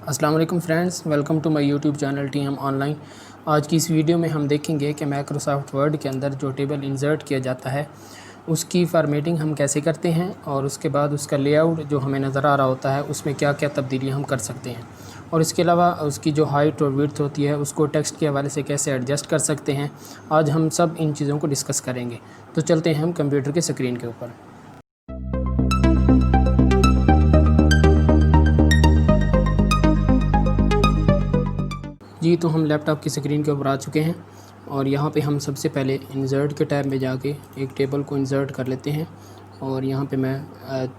अस्सलाम वालेकुम friends, welcome to my YouTube channel TM Online. आज की इस वीडियो में हम देखेंगे कि माइक्रोसॉफ्ट वर्ड के अंदर जो टेबल इंसर्ट किया जाता है उसकी फॉर्मेटिंग हम कैसे करते हैं और उसके बाद उसका लेआउट जो हमें नज़र आ रहा होता है उसमें क्या क्या तब्दीलियां हम कर सकते हैं और इसके अलावा उसकी जो हाइट और विड्थ होती है उसको टेक्स्ट के हवाले से कैसे एडजस्ट कर सकते हैं। आज हम सब इन चीज़ों को डिस्कस करेंगे। तो चलते हैं हम कंप्यूटर के स्क्रीन के ऊपर। जी, तो हम लैपटॉप की स्क्रीन के ऊपर आ चुके हैं और यहाँ पे हम सबसे पहले इंसर्ट के टैब में जाके एक टेबल को इंसर्ट कर लेते हैं और यहाँ पे मैं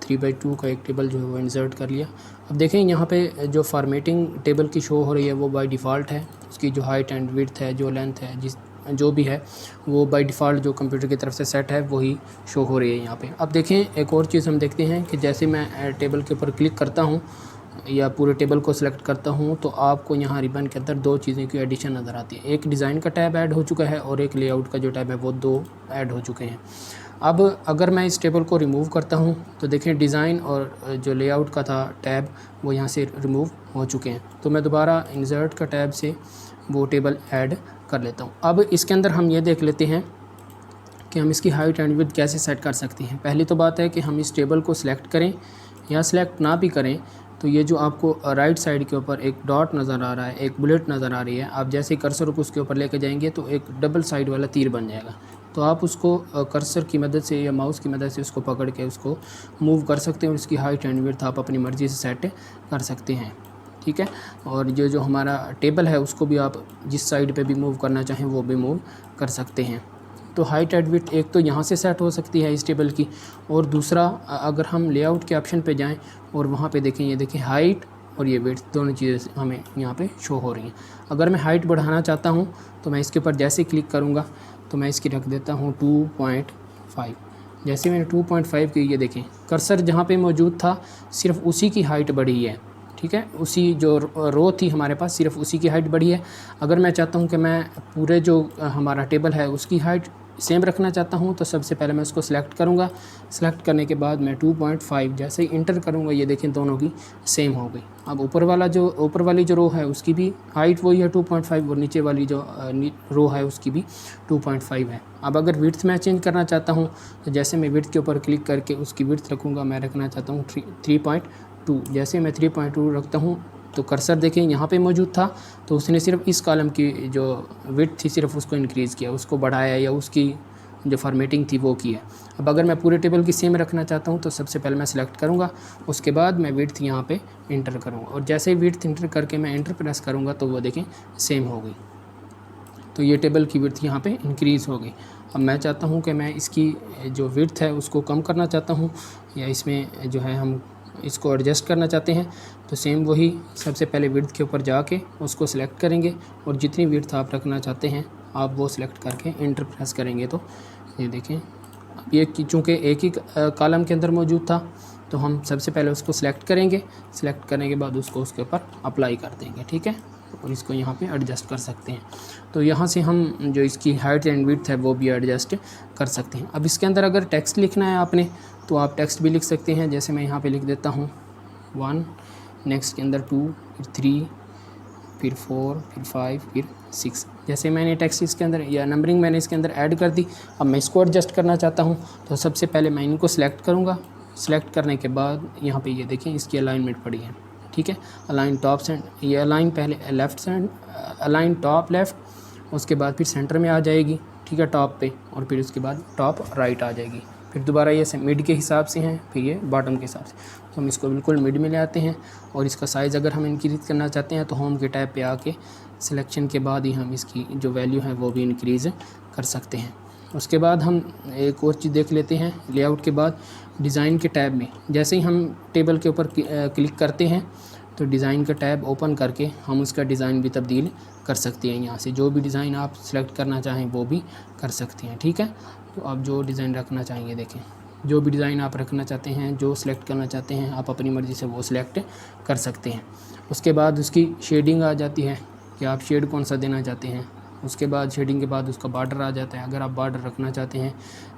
3/2 का एक टेबल जो है वो इंसर्ट कर लिया। अब देखें यहाँ पे जो फॉर्मेटिंग टेबल की शो हो रही है वो बाय डिफ़ॉल्ट है। उसकी जो हाइट एंड विड्थ है, जो लेंथ है, जो भी है वो बाय डिफ़ॉल्ट जो कंप्यूटर की तरफ से सेट है वही शो हो रही है यहाँ पे। अब देखें एक और चीज़ हम देखते हैं कि जैसे मैं टेबल के ऊपर क्लिक करता हूँ या पूरे टेबल को सिलेक्ट करता हूँ तो आपको यहाँ रिबन के अंदर दो चीज़ें की एडिशन नज़र आती है। एक डिज़ाइन का टैब ऐड हो चुका है और एक लेआउट का जो टैब है वो दो ऐड हो चुके हैं। अब अगर मैं इस टेबल को रिमूव करता हूँ तो देखें डिज़ाइन और जो लेआउट का था टैब वो यहाँ से रिमूव हो चुके हैं। तो मैं दोबारा इंसर्ट का टैब से वो टेबल ऐड कर लेता हूँ। अब इसके अंदर हम ये देख लेते हैं कि हम इसकी हाइट एंड विड्थ कैसे सेट कर सकते हैं। पहली तो बात है कि हम इस टेबल को सिलेक्ट करें या सिलेक्ट ना भी करें तो ये जो आपको राइट साइड के ऊपर एक डॉट नज़र आ रहा है, एक बुलेट नज़र आ रही है, आप जैसे ही कर्सर को उसके ऊपर लेके जाएंगे तो एक डबल साइड वाला तीर बन जाएगा। तो आप उसको कर्सर की मदद से या माउस की मदद से उसको पकड़ के उसको मूव कर सकते हैं और उसकी हाइट एंड विड्थ आप अपनी मर्ज़ी से सेट कर सकते हैं। ठीक है। और जो हमारा टेबल है उसको भी आप जिस साइड पे भी मूव करना चाहें वो भी मूव कर सकते हैं। तो हाइट एंड विड्थ एक तो यहाँ से सेट हो सकती है इस टेबल की, और दूसरा अगर हम लेआउट के ऑप्शन पे जाएं और वहाँ पे देखें, ये देखें हाइट और ये विड्थ दोनों चीज़ें हमें यहाँ पे शो हो रही हैं। अगर मैं हाइट बढ़ाना चाहता हूँ तो मैं इसके ऊपर जैसे क्लिक करूँगा तो मैं इसकी रख देता हूँ 2.5। जैसे मैंने 2.5 की, ये देखें कर्सर जहाँ पे मौजूद था सिर्फ उसी की हाइट बढ़ी है। ठीक है, उसी जो रो थी हमारे पास सिर्फ उसी की हाइट बढ़ी है। अगर मैं चाहता हूँ कि मैं पूरे जो हमारा टेबल है उसकी हाइट सेम रखना चाहता हूँ तो सबसे पहले मैं उसको सिलेक्ट करूँगा। सिलेक्ट करने के बाद मैं 2.5 जैसे ही इंटर करूँगा ये देखें दोनों की सेम हो गई। अब ऊपर वाली जो रो है उसकी भी हाइट वही है 2.5 और नीचे वाली जो रो है उसकी भी 2.5 है। अब अगर विड्थ मैं चेंज करना चाहता हूँ तो जैसे मैं विड्थ के ऊपर क्लिक करके उसकी विड्थ रखूँगा, मैं रखना चाहता हूँ 3.2। जैसे मैं 3.2 रखता हूँ तो कर्सर देखें यहाँ पे मौजूद था तो उसने सिर्फ इस कॉलम की जो विड्थ थी सिर्फ उसको इंक्रीज़ किया, उसको बढ़ाया या उसकी जो फॉर्मेटिंग थी वो की है। अब अगर मैं पूरे टेबल की सेम रखना चाहता हूँ तो सबसे पहले मैं सिलेक्ट करूँगा, उसके बाद मैं विड्थ यहाँ पे इंटर करूँगा और जैसे ही विड्थ इंटर करके मैं इंटर प्रेस करूँगा तो वो देखें सेम हो गई। तो ये टेबल की विड्थ यहाँ पे इंक्रीज़ हो गई। अब मैं चाहता हूँ कि मैं इसकी जो विड्थ है उसको कम करना चाहता हूँ या इसमें जो है हम इसको एडजस्ट करना चाहते हैं तो सेम वही सबसे पहले विड्थ के ऊपर जाके उसको सिलेक्ट करेंगे और जितनी विड्थ आप रखना चाहते हैं आप वो सिलेक्ट करके इंटर प्रेस करेंगे तो ये देखें अब ये चूँकि एक ही कॉलम के अंदर मौजूद था तो हम सबसे पहले उसको सिलेक्ट करेंगे। सिलेक्ट करने के बाद उसको उसके ऊपर अप्लाई कर देंगे। ठीक है, और इसको यहाँ पे एडजस्ट कर सकते हैं। तो यहाँ से हम जो इसकी हाइट एंड विड्थ है वो भी एडजस्ट कर सकते हैं। अब इसके अंदर अगर टेक्स्ट लिखना है आपने तो आप टेक्स्ट भी लिख सकते हैं। जैसे मैं यहाँ पे लिख देता हूँ 1, नेक्स्ट के अंदर 2, फिर 3, फिर 4, फिर 5, फिर 6। जैसे मैंने टेक्स्ट इसके अंदर या नंबरिंग मैंने इसके अंदर ऐड कर दी। अब मैं इसको एडजस्ट करना चाहता हूँ तो सबसे पहले मैं इनको सिलेक्ट करूँगा। सिलेक्ट करने के बाद यहाँ पे ये देखें इसकी अलाइनमेंट पड़ी है। ठीक है, अलाइन टॉप सेंटर, ये अलाइन पहले left centre, align top left, उसके बाद फिर सेंटर में आ जाएगी। ठीक है, टॉप पे, और फिर उसके बाद टॉप राइट आ जाएगी। फिर दोबारा ये मिड के हिसाब से हैं, फिर ये बॉटम के हिसाब से। तो हम इसको बिल्कुल मिड में ले आते हैं और इसका साइज़ अगर हम इंक्रीज़ करना चाहते हैं तो होम के टैब पे आके सिलेक्शन के बाद ही हम इसकी जो वैल्यू है वो भी इंक्रीज़ कर सकते हैं। उसके बाद हम एक और चीज़ देख लेते हैं लेआउट के बाद डिज़ाइन के टैब में। जैसे ही हम टेबल के ऊपर क्लिक करते हैं तो डिज़ाइन का टैब ओपन करके हम उसका डिज़ाइन भी तब्दील कर सकते हैं। यहाँ से जो भी डिज़ाइन आप सेलेक्ट करना चाहें वो भी कर सकते हैं। ठीक है, तो आप जो डिज़ाइन रखना चाहेंगे देखें, जो भी डिज़ाइन आप रखना चाहते हैं, जो सिलेक्ट करना चाहते हैं आप अपनी मर्ज़ी से वो सिलेक्ट कर सकते हैं। उसके बाद उसकी शेडिंग आ जाती है कि आप शेड कौन सा देना चाहते हैं। उसके बाद शेडिंग के बाद उसका बॉर्डर आ जाता है। अगर आप बॉर्डर रखना चाहते हैं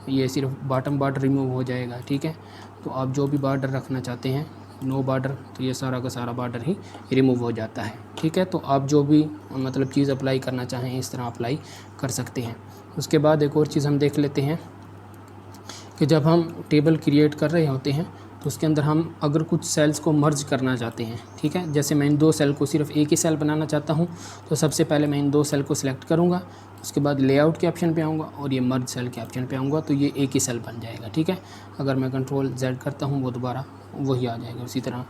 ये सिर्फ बॉटम बॉर्डर रिमूव हो जाएगा। ठीक है, तो आप जो भी बॉर्डर रखना चाहते हैं नो बॉर्डर, तो ये सारा का सारा बॉर्डर ही रिमूव हो जाता है। ठीक है, तो आप जो भी मतलब चीज़ अप्लाई करना चाहें इस तरह अप्लाई कर सकते हैं। उसके बाद एक और चीज़ हम देख लेते हैं कि जब हम टेबल क्रिएट कर रहे होते हैं तो उसके अंदर हम अगर कुछ सेल्स को मर्ज करना चाहते हैं, ठीक है, जैसे मैं इन 2 सेल को सिर्फ एक ही सेल बनाना चाहता हूं, तो सबसे पहले मैं इन 2 सेल को सिलेक्ट करूंगा, उसके बाद लेआउट के ऑप्शन पे आऊँगा और ये मर्ज सेल के ऑप्शन पे आऊँगा, तो ये एक ही सेल बन जाएगा। ठीक है, अगर मैं कंट्रोल Z करता हूँ वो दोबारा वही आ जाएगा उसी तरह।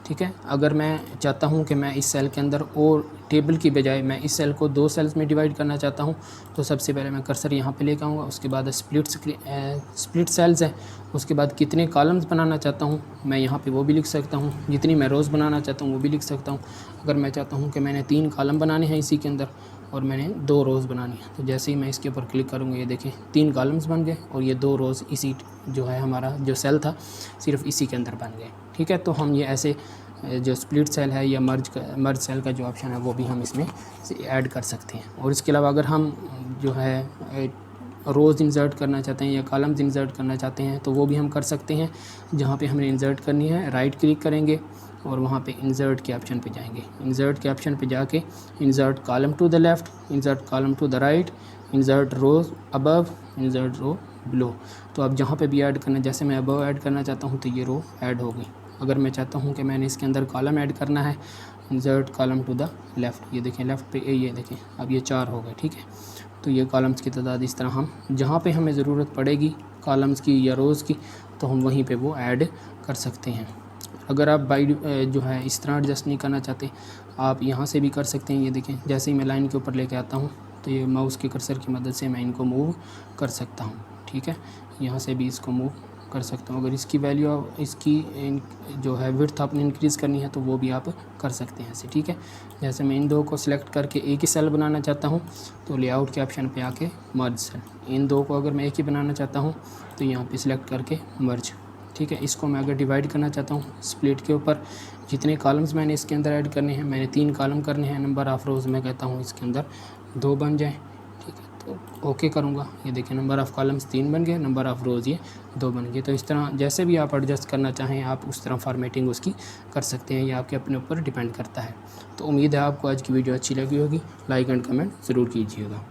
ठीक है, अगर मैं चाहता हूँ कि मैं इस सेल के अंदर और टेबल की बजाय मैं इस सेल को 2 सेल्स में डिवाइड करना चाहता हूँ, तो सबसे पहले मैं कर्सर यहाँ पे लेकर आऊँगा, उसके बाद स्प्लिट सेल्स है, उसके बाद कितने कॉलम्स बनाना चाहता हूँ मैं यहाँ पे वो भी लिख सकता हूँ, जितनी मैं रोज़ बनाना चाहता हूँ वो भी लिख सकता हूँ। अगर मैं चाहता हूँ कि मैंने 3 कॉलम बनाने हैं इसी के अंदर और मैंने 2 रोज़ बनानी है, तो जैसे ही मैं इसके ऊपर क्लिक करूँगा ये देखें 3 कॉलम्स बन गए और ये 2 रोज़ इसी जो है हमारा जो सेल था सिर्फ इसी के अंदर बन गए। ठीक है, तो हम ये ऐसे जो स्प्लिट सेल है या मर्ज सेल का जो ऑप्शन है वो भी हम इसमें ऐड कर सकते हैं। और इसके अलावा अगर हम जो है रोज़ इंसर्ट करना चाहते हैं या कॉलम्स इंसर्ट करना चाहते हैं तो वो भी हम कर सकते हैं। जहाँ पे हमने इंसर्ट करनी है राइट क्लिक करेंगे और वहाँ पे इंसर्ट के ऑप्शन पे जाएंगे। इंसर्ट के ऑप्शन पे जाके insert column to the left, insert column to the right, insert row above, insert row below. तो अब जहाँ पे भी ऐड करना, जैसे मैं अबव ऐड करना चाहता हूँ तो ये रो ऐड हो गई। अगर मैं चाहता हूँ कि मैंने इसके अंदर कॉलम ऐड करना है, insert column to the left, ये देखें लेफ़्ट पे ये देखें अब ये 4 हो गए। ठीक है, तो ये कॉलम्स की तादाद इस तरह हम जहाँ पे हमें ज़रूरत पड़ेगी कॉलम्स की या रोज़ की तो हम वहीं पे वो ऐड कर सकते हैं। अगर आप बाई जो है इस तरह एडजस्ट नहीं करना चाहते आप यहाँ से भी कर सकते हैं। ये देखें जैसे ही मैं लाइन के ऊपर लेके आता हूँ तो ये माउस के कर्सर की मदद से मैं इनको मूव कर सकता हूँ। ठीक है, यहाँ से भी इसको मूव कर सकता हूँ। अगर इसकी वैल्यू इसकी जो है विड्थ आपने इंक्रीज़ करनी है तो वो भी आप कर सकते हैं ऐसे। ठीक है, जैसे मैं इन 2 को सिलेक्ट करके एक ही सेल बनाना चाहता हूँ तो लेआउट के ऑप्शन पे आके मर्ज सेल, इन 2 को अगर मैं एक ही बनाना चाहता हूँ तो यहाँ पे सिलेक्ट करके मर्ज। ठीक है, इसको मैं अगर डिवाइड करना चाहता हूँ स्प्लिट के ऊपर, जितने कॉलम्स मैंने इसके अंदर ऐड करने हैं, मैंने 3 कॉलम करने हैं, नंबर ऑफ़ रोज़ मैं कहता हूँ इसके अंदर 2 बन जाए। ठीक है, तो ओके करूँगा, ये देखिए नंबर ऑफ़ कॉलम्स 3 बन गए, नंबर ऑफ़ रोज़ ये 2 बन गए। तो इस तरह जैसे भी आप एडजस्ट करना चाहें आप उस तरह फॉर्मेटिंग उसकी कर सकते हैं, ये आपके अपने ऊपर डिपेंड करता है। तो उम्मीद है आपको आज की वीडियो अच्छी लगी होगी, लाइक एंड कमेंट ज़रूर कीजिएगा।